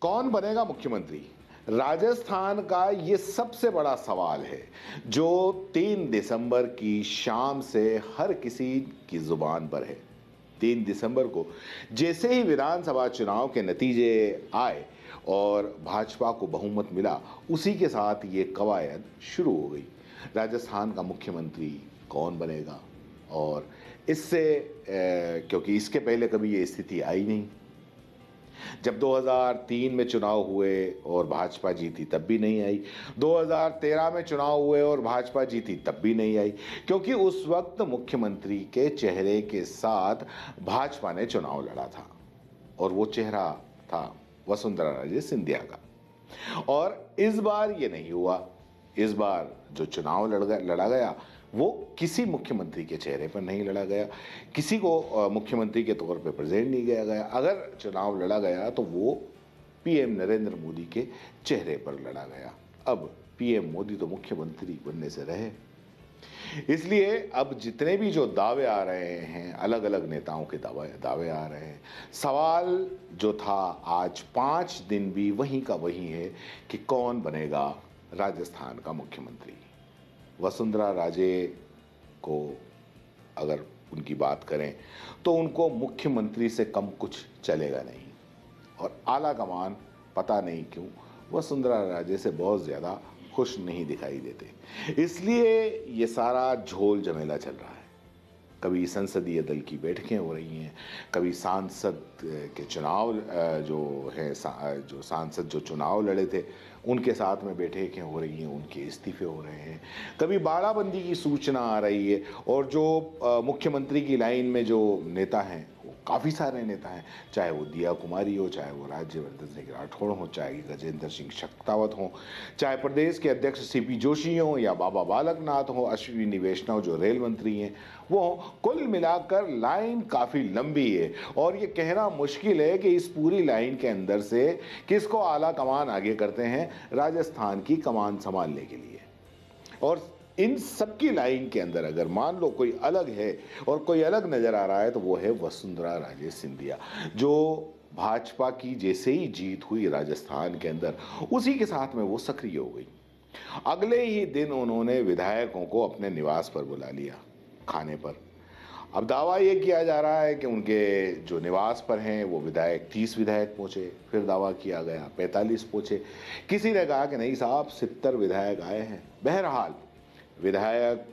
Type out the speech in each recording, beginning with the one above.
कौन बनेगा मुख्यमंत्री? राजस्थान का ये सबसे बड़ा सवाल है जो 3 दिसंबर की शाम से हर किसी की जुबान पर है। 3 दिसंबर को जैसे ही विधानसभा चुनाव के नतीजे आए और भाजपा को बहुमत मिला, उसी के साथ ये कवायद शुरू हो गई। राजस्थान का मुख्यमंत्री कौन बनेगा? और इससे क्योंकि इसके पहले कभी ये स्थिति आई नहीं। जब 2003 में चुनाव हुए और भाजपा जीती तब भी नहीं आई, 2013 में चुनाव हुए और भाजपा जीती तब भी नहीं आई, क्योंकि उस वक्त मुख्यमंत्री के चेहरे के साथ भाजपा ने चुनाव लड़ा था और वो चेहरा था वसुंधरा राजे सिंधिया का। और इस बार ये नहीं हुआ। इस बार जो चुनाव लड़ा गया वो किसी मुख्यमंत्री के चेहरे पर नहीं लड़ा गया, किसी को मुख्यमंत्री के तौर पर प्रेजेंट नहीं किया गया। अगर चुनाव लड़ा गया तो वो पीएम नरेंद्र मोदी के चेहरे पर लड़ा गया। अब पीएम मोदी तो मुख्यमंत्री बनने से रहे, इसलिए अब जितने भी जो दावे आ रहे हैं, अलग अलग नेताओं के दावे आ रहे हैं, सवाल जो था आज 5 दिन भी वहीं का वहीं है कि कौन बनेगा राजस्थान का मुख्यमंत्री। वसुंधरा राजे को अगर उनकी बात करें तो उनको मुख्यमंत्री से कम कुछ चलेगा नहीं, और आला कमान पता नहीं क्यों वसुंधरा राजे से बहुत ज़्यादा खुश नहीं दिखाई देते। इसलिए ये सारा झोल झमेला चल रहा है। कभी संसदीय दल की बैठकें हो रही हैं, कभी सांसद के चुनाव जो है, जो सांसद जो चुनाव लड़े थे उनके साथ में बैठकें हो रही हैं, उनके इस्तीफे हो रहे हैं, कभी बाड़ाबंदी की सूचना आ रही है, और जो मुख्यमंत्री की लाइन में जो नेता हैं वो काफ़ी सारे नेता हैं, चाहे वो दिया कुमारी हो, चाहे वो राज्यवर्धन सिंह राठौड़ हो, चाहे गजेंद्र सिंह शेखावत हो, चाहे प्रदेश के अध्यक्ष सीपी जोशी हो, या बाबा बालकनाथ हो, अश्विनी वैष्णव जो रेल मंत्री हैं वो, कुल मिलाकर लाइन काफ़ी लंबी है। और ये कहना मुश्किल है कि इस पूरी लाइन के अंदर से किसको आला कमान आगे करते हैं राजस्थान की कमान संभालने के लिए। और इन सबकी लाइन के अंदर अगर मान लो कोई अलग है और कोई अलग नजर आ रहा है तो वो है वसुंधरा राजे सिंधिया, जो भाजपा की जैसे ही जीत हुई राजस्थान के अंदर उसी के साथ में वो सक्रिय हो गई। अगले ही दिन उन्होंने विधायकों को अपने निवास पर बुला लिया खाने पर। अब दावा ये किया जा रहा है कि उनके जो निवास पर हैं वो विधायक 30 विधायक पहुंचे, फिर दावा किया गया 45 पहुंचे, किसी ने कहा कि नहीं साहब 70 विधायक आए हैं। बहरहाल विधायक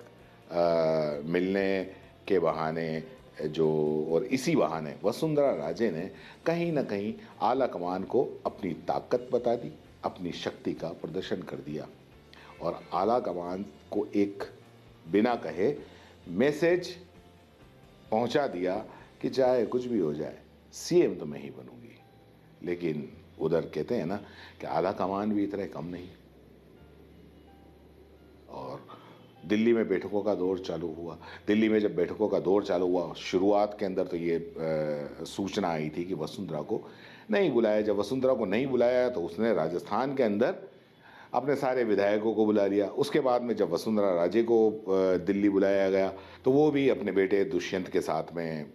मिलने के बहाने जो, और इसी बहाने वसुंधरा राजे ने कहीं ना कहीं आला कमान को अपनी ताकत बता दी, अपनी शक्ति का प्रदर्शन कर दिया, और आला कमान को एक बिना कहे मैसेज पहुंचा दिया कि चाहे कुछ भी हो जाए सीएम तो मैं ही बनूंगी। लेकिन उधर कहते हैं ना कि आला कमान भी इतने कम नहीं। और दिल्ली में बैठकों का दौर चालू हुआ। दिल्ली में जब बैठकों का दौर चालू हुआ, शुरुआत के अंदर तो ये सूचना आई थी कि वसुंधरा को नहीं बुलाया। जब वसुंधरा को नहीं बुलाया तो उसने राजस्थान के अंदर अपने सारे विधायकों को बुला लिया। उसके बाद में जब वसुंधरा राजे को दिल्ली बुलाया गया तो वो भी अपने बेटे दुष्यंत के साथ में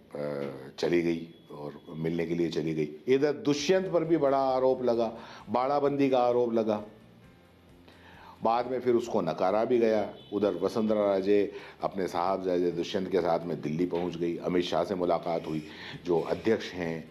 चली गई और मिलने के लिए चली गई। इधर दुष्यंत पर भी बड़ा आरोप लगा, बाड़ाबंदी का आरोप लगा। बाद में फिर उसको नकारा भी गया। उधर वसुंधरा राजे अपने साहबजादे दुष्यंत के साथ में दिल्ली पहुंच गई। अमित शाह से मुलाकात हुई, जो अध्यक्ष हैं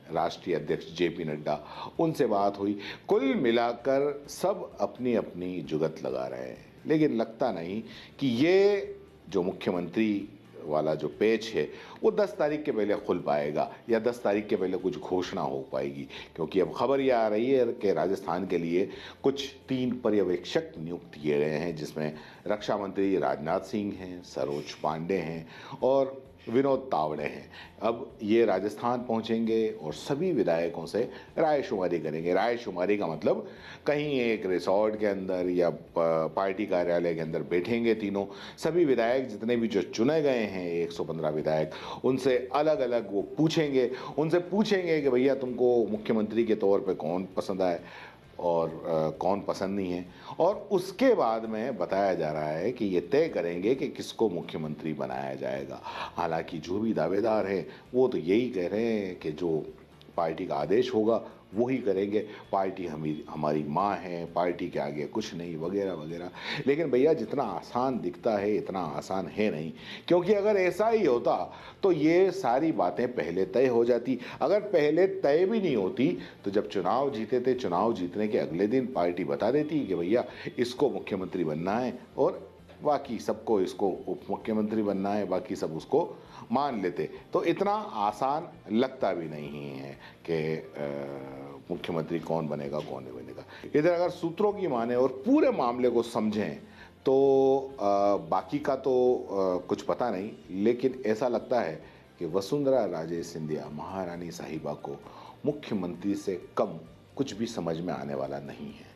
राष्ट्रीय अध्यक्ष जेपी नड्डा, उनसे बात हुई। कुल मिलाकर सब अपनी अपनी जुगत लगा रहे हैं, लेकिन लगता नहीं कि ये जो मुख्यमंत्री वाला जो पेच है वो 10 तारीख के पहले खुल पाएगा या 10 तारीख के पहले कुछ घोषणा हो पाएगी, क्योंकि अब खबर ये आ रही है कि राजस्थान के लिए कुछ 3 पर्यवेक्षक नियुक्त किए गए हैं, जिसमें रक्षा मंत्री राजनाथ सिंह हैं, सरोज पांडे हैं और विनोद तावड़े हैं। अब ये राजस्थान पहुंचेंगे और सभी विधायकों से रायशुमारी करेंगे। रायशुमारी का मतलब कहीं एक रिसोर्ट के अंदर या पार्टी कार्यालय के अंदर बैठेंगे तीनों, सभी विधायक जितने भी जो चुने गए हैं 115 विधायक, उनसे अलग अलग वो पूछेंगे। उनसे पूछेंगे कि भैया तुमको मुख्यमंत्री के तौर पे कौन पसंद आए और कौन पसंद नहीं है, और उसके बाद में बताया जा रहा है कि ये तय करेंगे कि किसको मुख्यमंत्री बनाया जाएगा। हालांकि जो भी दावेदार हैं वो तो यही कह रहे हैं कि जो पार्टी का आदेश होगा वही करेंगे, पार्टी हमारी माँ है, पार्टी के आगे कुछ नहीं, वगैरह वगैरह। लेकिन भैया जितना आसान दिखता है इतना आसान है नहीं, क्योंकि अगर ऐसा ही होता तो ये सारी बातें पहले तय हो जाती। अगर पहले तय भी नहीं होती तो जब चुनाव जीते थे, चुनाव जीतने के अगले दिन पार्टी बता देती कि भैया इसको मुख्यमंत्री बनना है और बाकी सबको इसको उप मुख्यमंत्री बनना है, बाकी सब उसको मान लेते। तो इतना आसान लगता भी नहीं है कि मुख्यमंत्री कौन बनेगा कौन नहीं बनेगा। इधर अगर सूत्रों की माने और पूरे मामले को समझें तो बाकी का तो कुछ पता नहीं, लेकिन ऐसा लगता है कि वसुंधरा राजे सिंधिया महारानी साहिबा को मुख्यमंत्री से कम कुछ भी समझ में आने वाला नहीं है।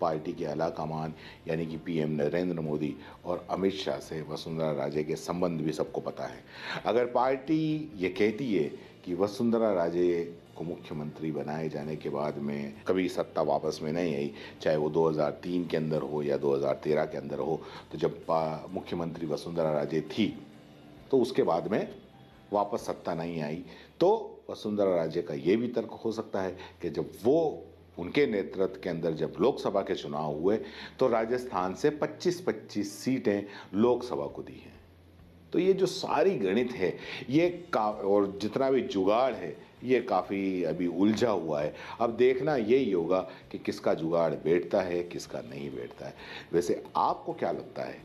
पार्टी के आला कमान यानी कि पीएम नरेंद्र मोदी और अमित शाह से वसुंधरा राजे के संबंध भी सबको पता है। अगर पार्टी ये कहती है कि वसुंधरा राजे को मुख्यमंत्री बनाए जाने के बाद में कभी सत्ता वापस में नहीं आई, चाहे वो 2003 के अंदर हो या 2013 के अंदर हो, तो जब मुख्यमंत्री वसुंधरा राजे थी तो उसके बाद में वापस सत्ता नहीं आई, तो वसुंधरा राजे का ये भी तर्क हो सकता है कि जब वो उनके नेतृत्व के अंदर जब लोकसभा के चुनाव हुए तो राजस्थान से 25-25 सीटें लोकसभा को दी हैं। तो ये जो सारी गणित है ये और जितना भी जुगाड़ है ये काफ़ी अभी उलझा हुआ है। अब देखना यही होगा कि किसका जुगाड़ बैठता है किसका नहीं बैठता है। वैसे आपको क्या लगता है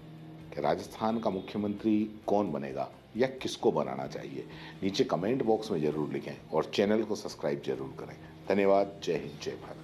कि राजस्थान का मुख्यमंत्री कौन बनेगा या किसको बनाना चाहिए? नीचे कमेंट बॉक्स में ज़रूर लिखें और चैनल को सब्सक्राइब जरूर करें। धन्यवाद। जय हिंद, जय भारत।